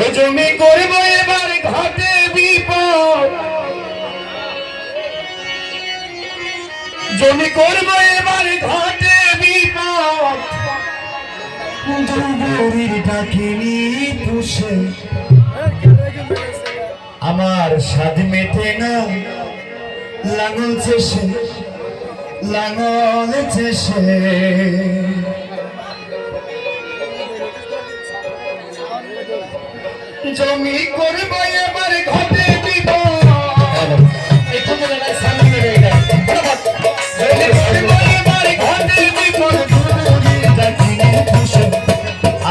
ও জমি করব এবার ঘাটে বিপদ, জমি করব এবার ঘাটে বিপদ, গরুর ডাকিনি পুষে আমার স্বাদ মেটে না, লাঙল চেষে লাঙল চেষে জমি করব এবার ঘাটে বিপদ।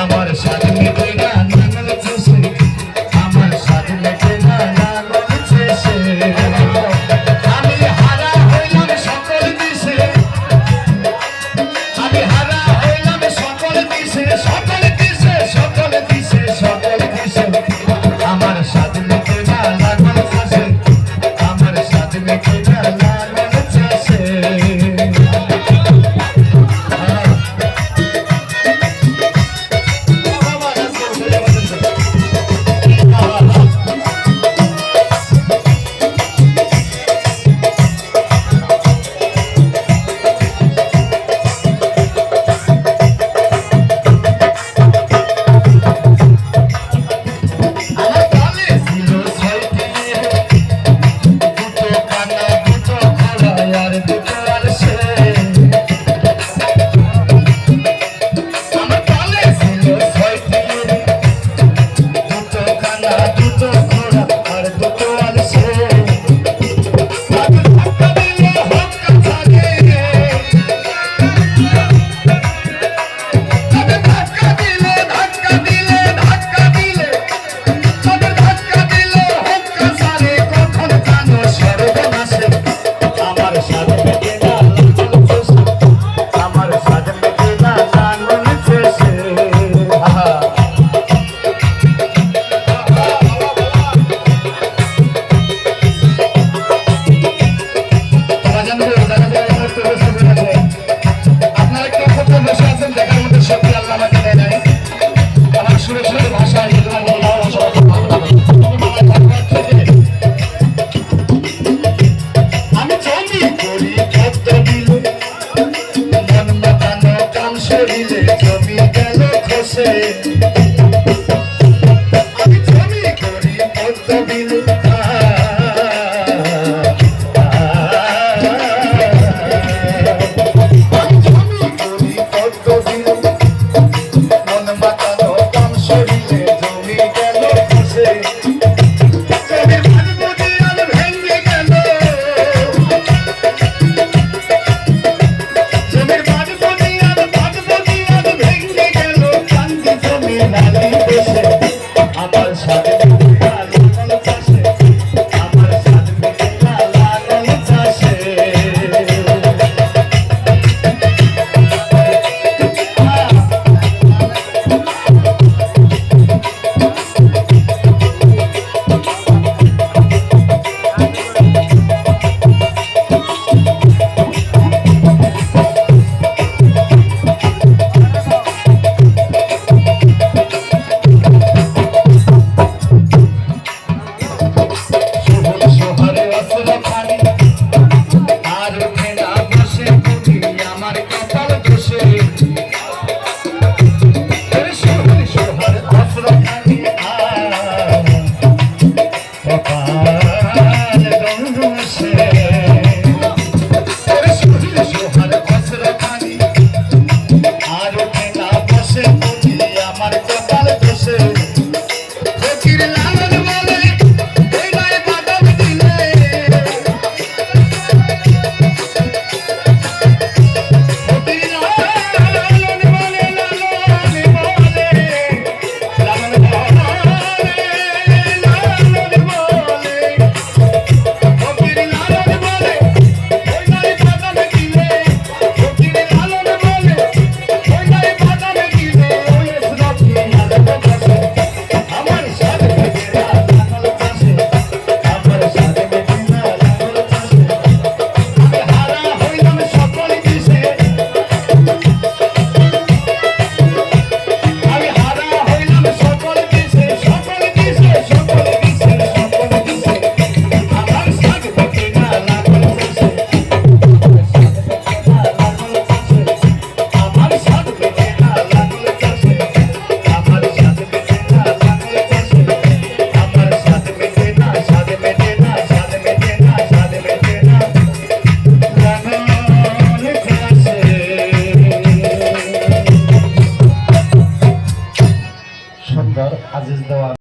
আমার স্বাদ মেটে না, লাঙল চেষে আমার স্বাদ মেটে না, লাঙল চেষে আমি হারা হইলাম সকল দিশে, আমি হারা হইলাম সকল দিশে, সকল দিশে সকল দিশে সকল দিশে আমার স্বাদ মেটে না, লাঙল চেষে আমার স্বাদ মেটে না, লাঙল চেষে। Say